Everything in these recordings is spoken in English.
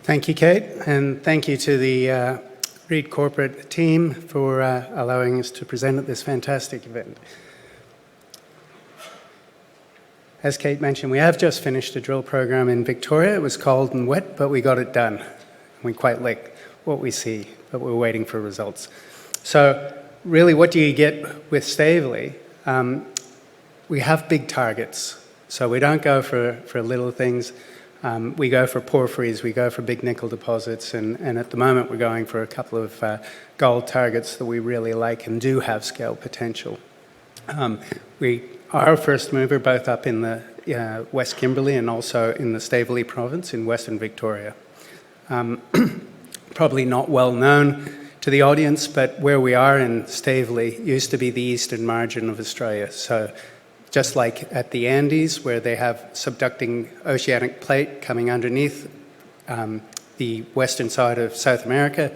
Thank you, Kate, and thank you to the Reed corporate team for allowing us to present at this fantastic event. As Kate mentioned, we have just finished a drill program in Victoria. It was cold and wet, but we got it done. We quite like what we see, but we're waiting for results. So really, what do you get with Stavely? We have big targets, so we don't go for little things. We go for porphyries, we go for big nickel deposits, and at the moment we're going for a couple of gold targets that we really like and do have scale potential. We are a first mover both up in the West Kimberley and also in the Stavely province in Western Victoria. Probably not well known to the audience, but where we are in Stavely used to be the eastern margin of Australia. So just like at the Andes, where they have subducting oceanic plate coming underneath the western side of South America,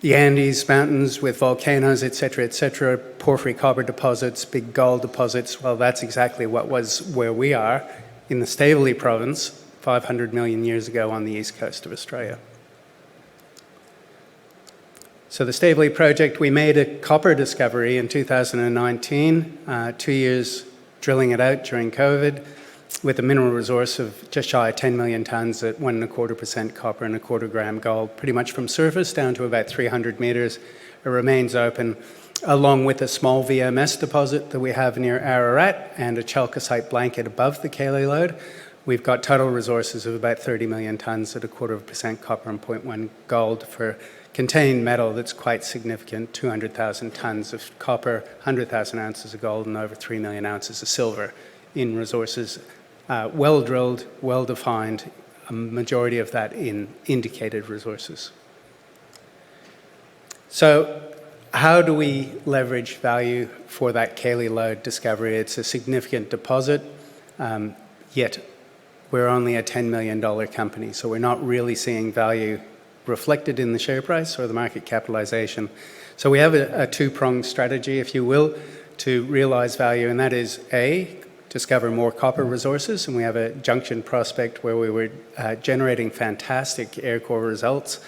the Andes mountains with volcanoes, etc., porphyry copper deposits, big gold deposits, well, that's exactly what was where we are in the Stavely province 500 million years ago on the east coast of Australia. So the Stavely project, we made a copper discovery in 2019, 2 years drilling it out during COVID, with a mineral resource of just shy of 10 million tonnes at 1.25% copper and a quarter gram gold, pretty much from surface down to about 300 metres. It remains open, along with a small VMS deposit that we have near Ararat and a chalcocite blanket above the Cayley lode. We've got total resources of about 30 million tonnes at a 0.25% copper and 0.1 gold for contained metal that's quite significant, 200,000 tonnes of copper, 100,000 ounces of gold, and over 3 million ounces of silver in resources. Well drilled, well defined, a majority of that in indicated resources. So how do we leverage value for that Cayley lode discovery? It's a significant deposit, yet we're only a $10 million company, so we're not really seeing value reflected in the share price or the market capitalization. So we have a two-pronged strategy, if you will, to realize value, and that is A, discover more copper resources, and we have a junction prospect where we were generating fantastic air core results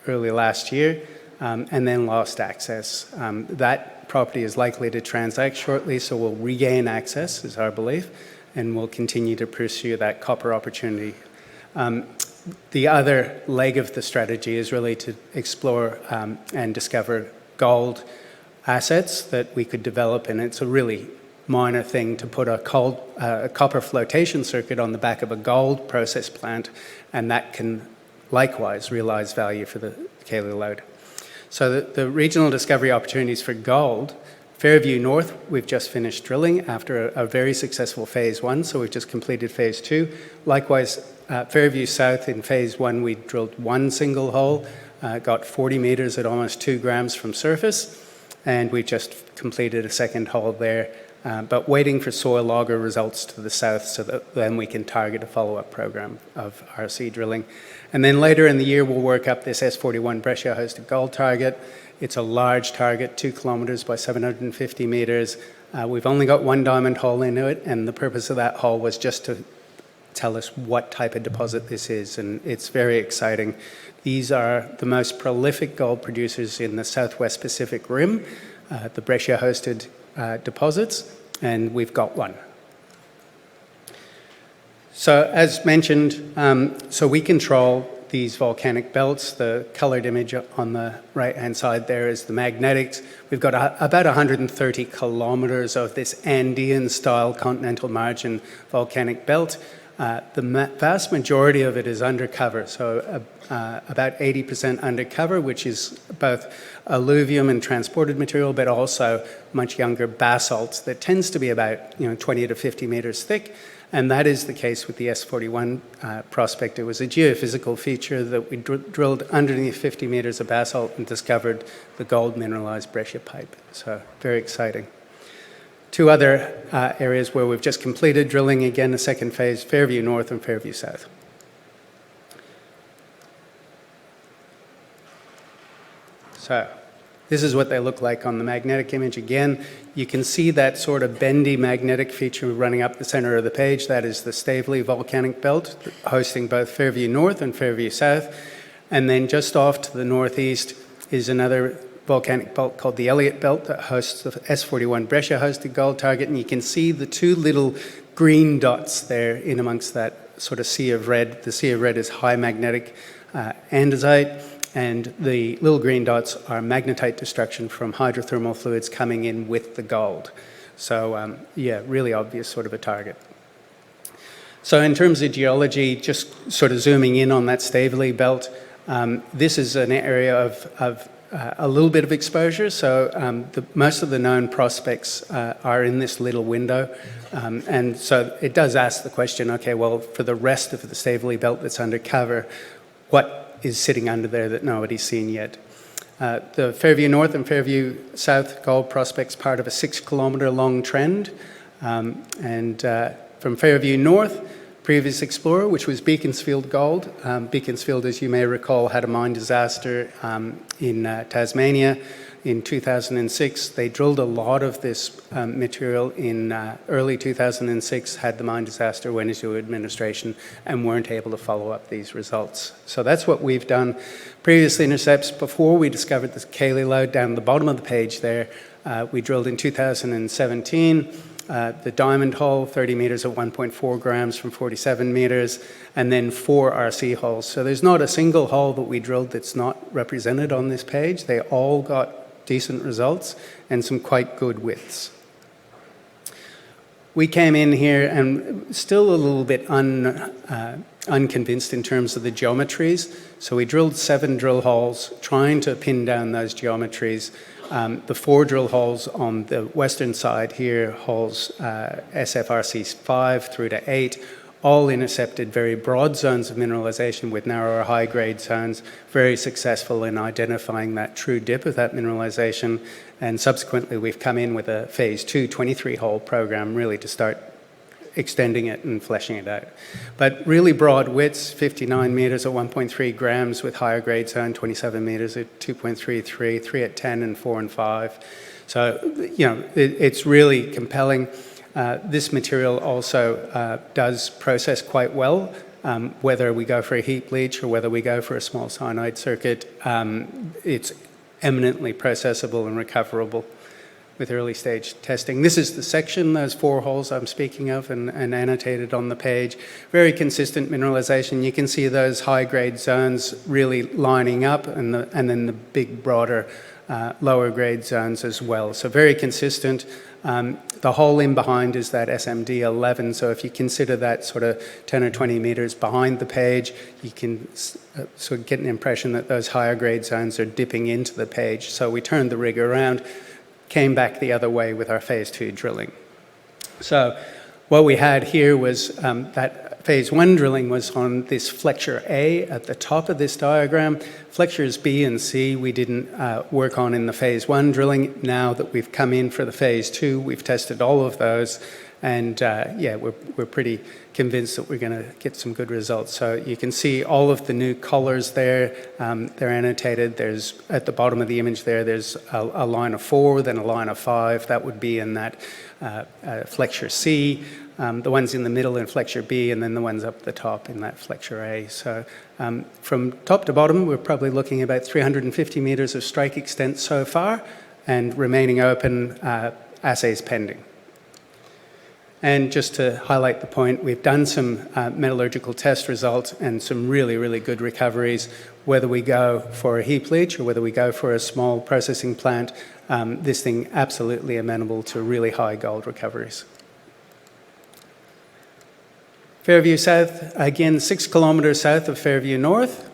early last year, and then lost access. That property is likely to transact shortly, so we'll regain access, is our belief, and we'll continue to pursue that copper opportunity. The other leg of the strategy is really to explore and discover gold assets that we could develop, and it's a really minor thing to put a copper flotation circuit on the back of a gold process plant, and that can likewise realize value for the Cayley lode. So the regional discovery opportunities for gold, Fairview North, we've just finished drilling after a very successful phase 1, so we've just completed phase 2. Likewise, Fairview South in phase 1, we drilled one single hole, got 40 metres at almost 2 grams from surface, and we just completed a second hole there, but waiting for soil logger results to the south so that then we can target a follow-up program of RC drilling. And then later in the year, we'll work up this S41 breccia-hosted gold target. It's a large target, 2 kilometres by 750 metres. We've only got one diamond hole into it, and the purpose of that hole was just to tell us what type of deposit this is, and it's very exciting. These are the most prolific gold producers in the Southwest Pacific Rim, the breccia-hosted deposits, and we've got one. So as mentioned, so we control these volcanic belts. The coloured image on the right-hand side there is the magnetics. We've got about 130 kilometres of this Andean-style continental margin volcanic belt. The vast majority of it is undercover, so about 80% undercover, which is both alluvium and transported material, but also much younger basalts that tends to be about 20 to 50 metres thick. And that is the case with the S41 prospect. It was a geophysical feature that we drilled underneath 50 metres of basalt and discovered the gold mineralised breccia pipe. So very exciting. Two other areas where we've just completed drilling, again, a second phase, Fairview North and Fairview South. So This is what they look like on the magnetic image. Again, you can see that sort of bendy magnetic feature running up the center of the page. That is the Stavely volcanic belt, hosting both Fairview North and Fairview South. And then just off to the northeast is another volcanic belt called the Elliott Belt that hosts the S41 Brescia-hosted gold target. And you can see the two little green dots there in amongst that sort of sea of red. The sea of red is high magnetic andesite, and the little green dots are magnetite destruction from hydrothermal fluids coming in with the gold. So yeah, really obvious sort of a target. So in terms of geology, just sort of zooming in on that Stavely belt, this is an area of a little bit of exposure. So most of the known prospects are in this little window. And so it does ask the question, okay, well, for the rest of the Stavely belt that's undercover, what is sitting under there that nobody's seen yet? The Fairview North and Fairview South gold prospects part of a 6-kilometre long trend. From Fairview North, previous explorer, which was Beaconsfield Gold. Beaconsfield, as you may recall, had a mine disaster in Tasmania in 2006. They drilled a lot of this material in early 2006, had the mine disaster, went into administration, and weren't able to follow up these results. So that's what we've done. Previous intercepts, before we discovered the Cayley lode, down the bottom of the page there, we drilled in 2017. The diamond hole, 30 metres at 1.4 grams from 47 metres, and then 4 RC holes. So there's not a single hole that we drilled that's not represented on this page. They all got decent results and some quite good widths. We came in here and still a little bit unconvinced in terms of the geometries. So we drilled 7 drill holes, trying to pin down those geometries. The 4 drill holes on the western side here, holes SFRC 5 through to 8, all intercepted very broad zones of mineralization with narrower high-grade zones, very successful in identifying that true dip of that mineralization. And subsequently, we've come in with a phase 2 23-hole program really to start extending it and fleshing it out. But really broad widths, 59 metres at 1.3 grams with higher grade zone, 27 metres at 2.33, 3 at 10 and 4 and 5. So, you know, it's really compelling. This material also does process quite well, whether we go for a heap leach or whether we go for a small cyanide circuit. It's eminently processable and recoverable with early stage testing. This is the section, those 4 holes I'm speaking of and annotated on the page. Very consistent mineralization. You can see those high grade zones really lining up and then the big broader lower grade zones as well. So very consistent. The hole in behind is that SMD 11, so if you consider that sort of 10 or 20 metres behind the page, you can sort of get an impression that those higher grade zones are dipping into the page. So we turned the rig around, came back the other way with our phase 2 drilling. So what we had here was that phase 1 drilling was on this flexure A at the top of this diagram. Flexures B and C we didn't work on in the phase 1 drilling. Now that we've come in for the phase 2, we've tested all of those, and yeah, we're pretty convinced that we're going to get some good results. So you can see all of the new colors there. They're annotated. There's at the bottom of the image there's a line of 4, then a line of 5. That would be in that flexure C. The ones in the middle in flexure B, and then the ones up the top in that flexure A. So from top to bottom, we're probably looking at about 350 metres of strike extent so far, and remaining open, assays pending. And just to highlight the point, we've done some metallurgical test results and some really, really good recoveries. Whether we go for a heap leach or whether we go for a small processing plant, this thing absolutely amenable to really high gold recoveries. Fairview South, again, 6 kilometres south of Fairview North.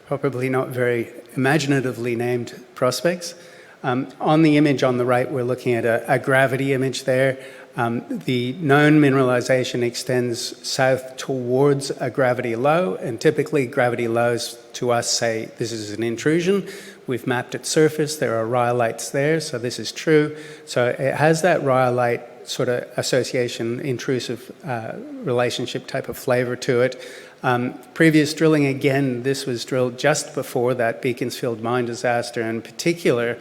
Probably not very imaginatively named prospects. On the image on the right, we're looking at a gravity image there. The known mineralization extends south towards a gravity low, and typically gravity lows to us say this is an intrusion. We've mapped its surface, there are rhyolites there, so this is true. So it has that rhyolite sort of association, intrusive relationship type of flavour to it. Previous drilling, again, this was drilled just before that Beaconsfield mine disaster. In particular,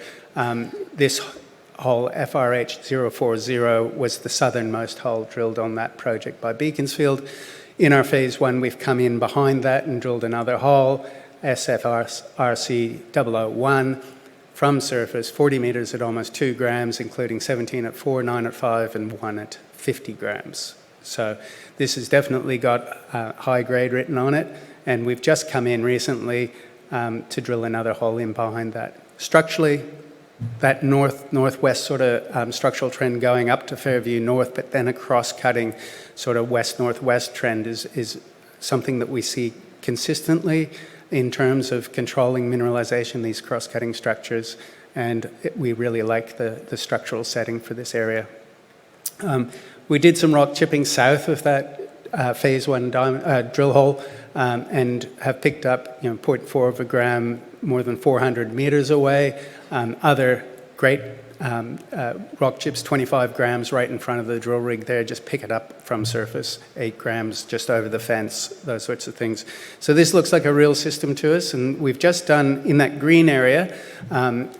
this hole FRH040 was the southernmost hole drilled on that project by Beaconsfield. In our phase one, we've come in behind that and drilled another hole, SFRC001, from surface, 40 metres at almost 2 grams, including 17 at 4, 9 at 5, and 1 at 50 grams. So this has definitely got high grade written on it, and we've just come in recently to drill another hole in behind that. Structurally, that north-northwest sort of structural trend going up to Fairview North, but then a cross-cutting sort of west-northwest trend is something that we see consistently in terms of controlling mineralization, these cross-cutting structures, and we really like the structural setting for this area. We did some rock chipping south of that phase one drill hole and have picked up 0.4 of a gram more than 400 meters away. Other great rock chips, 25 grams right in front of the drill rig there, just pick it up from surface, 8 grams just over the fence, those sorts of things. So this looks like a real system to us, and we've just done, in that green area,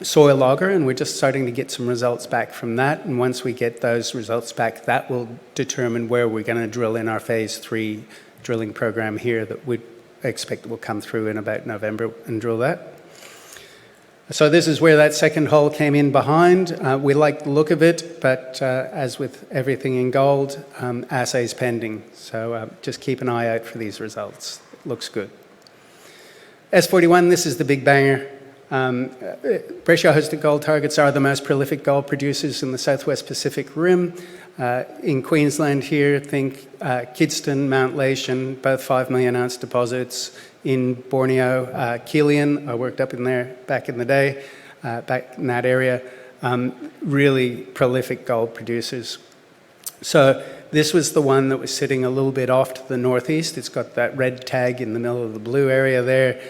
soil auger, and we're just starting to get some results back from that, and once we get those results back, that will determine where we're going to drill in our phase 3 drilling program here that we expect will come through in about November and drill that. So this is where that second hole came in behind. We like the look of it, but as with everything in gold, assays pending. So just keep an eye out for these results. It looks good. S41, this is the big banger. Breccia-hosted gold targets are the most prolific gold producers in the Southwest Pacific Rim. In Queensland here, think Kidston, Mount Lation, both 5 million ounce deposits. In Borneo, Kilian, I worked up in there back in the day, back in that area. Really prolific gold producers. So this was the one that was sitting a little bit off to the northeast. It's got that red tag in the middle of the blue area there.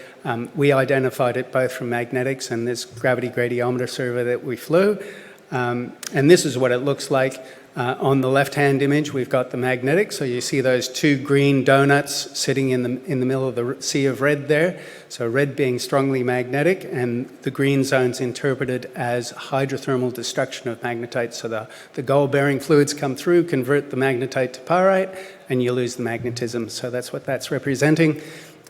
We identified it both from magnetics and this gravity gradiometer survey that we flew. And this is what it looks like. On the left-hand image, we've got the magnetic. So you see those 2 green donuts sitting in the middle of the sea of red there. So red being strongly magnetic, and the green zone's interpreted as hydrothermal destruction of magnetite. So the gold-bearing fluids come through, convert the magnetite to pyrite, and you lose the magnetism. So that's what that's representing.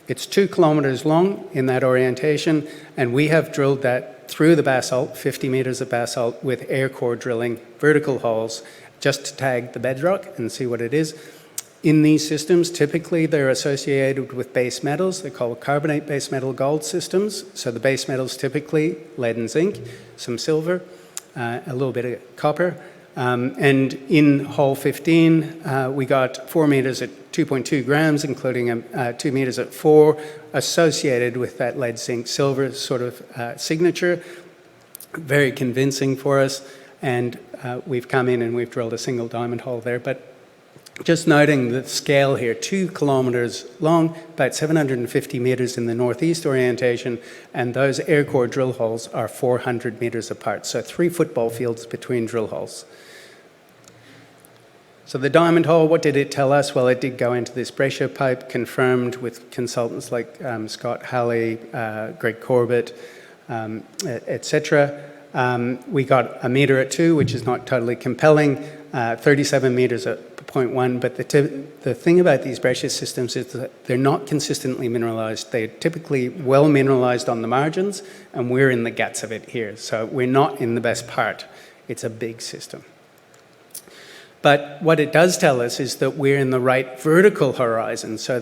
It's 2 kilometers long in that orientation, and we have drilled that through the basalt, 50 meters of basalt, with air core drilling, vertical holes, just to tag the bedrock and see what it is. In these systems, typically they're associated with base metals. They're called carbonate base metal gold systems. So the base metals typically lead and zinc, some silver, a little bit of copper. And in hole 15, we got 4 meters at 2.2 grams, including 2 meters at 4, associated with that lead zinc silver sort of signature. Very convincing for us. And we've come in and we've drilled a single diamond hole there. But just noting the scale here, 2 kilometers long, about 750 meters in the northeast orientation, and those air core drill holes are 400 meters apart. So 3 football fields between drill holes. So the diamond hole, what did it tell us? Well, it did go into this Breccia pipe, confirmed with consultants like Scott Halley, Greg Corbett, etc. We got a meter at 2, which is not totally compelling, 37 meters at 0.1, but the thing about these Breccia systems is that they're not consistently mineralized. They're typically well mineralized on the margins, and we're in the guts of it here. So we're not in the best part. It's a big system. But what it does tell us is that we're in the right vertical horizon. So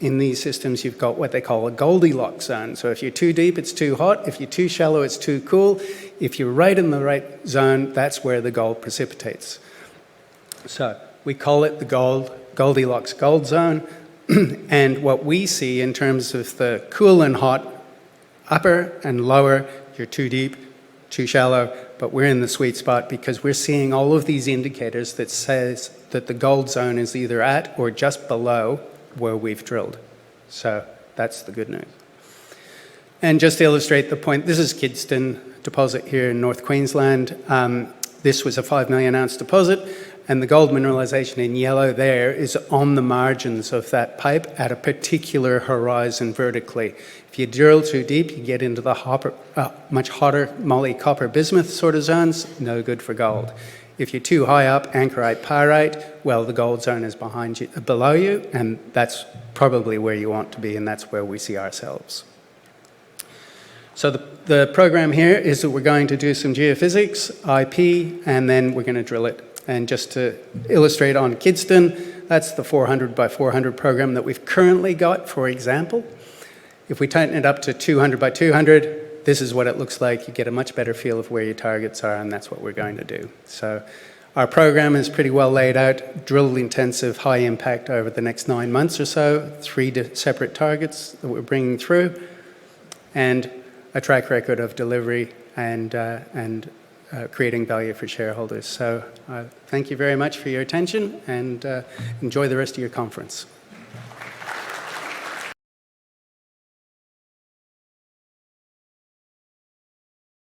in these systems, you've got what they call a Goldilocks zone. So if you're too deep, it's too hot. If you're too shallow, it's too cool. If you're right in the right zone, that's where the gold precipitates. So we call it the Goldilocks gold zone. And what we see in terms of the cool and hot, upper and lower, you're too deep, too shallow, but we're in the sweet spot because we're seeing all of these indicators that says that the gold zone is either at or just below where we've drilled. So that's the good news. And just to illustrate the point, this is Kidston deposit here in North Queensland. This was a 5 million ounce deposit, And the gold mineralization in yellow there is on the margins of that pipe at a particular horizon vertically. If you drill too deep, you get into the much hotter moly, copper, bismuth sort of zones, no good for gold. If you're too high up, anchorite, pyrite, well, the gold zone is behind you, below you, and that's probably where you want to be, and that's where we see ourselves. So the program here is that we're going to do some geophysics, IP, and then we're going to drill it. And just to illustrate on Kidston, that's the 400 by 400 program that we've currently got, for example. If we tighten it up to 200 by 200, this is what it looks like. You get a much better feel of where your targets are, and that's what we're going to do. So our program is pretty well laid out, drill intensive, high impact over the next 9 months or so, 3 separate targets that we're bringing through, and a track record of delivery and creating value for shareholders. So thank you very much for your attention, and enjoy the rest of your conference.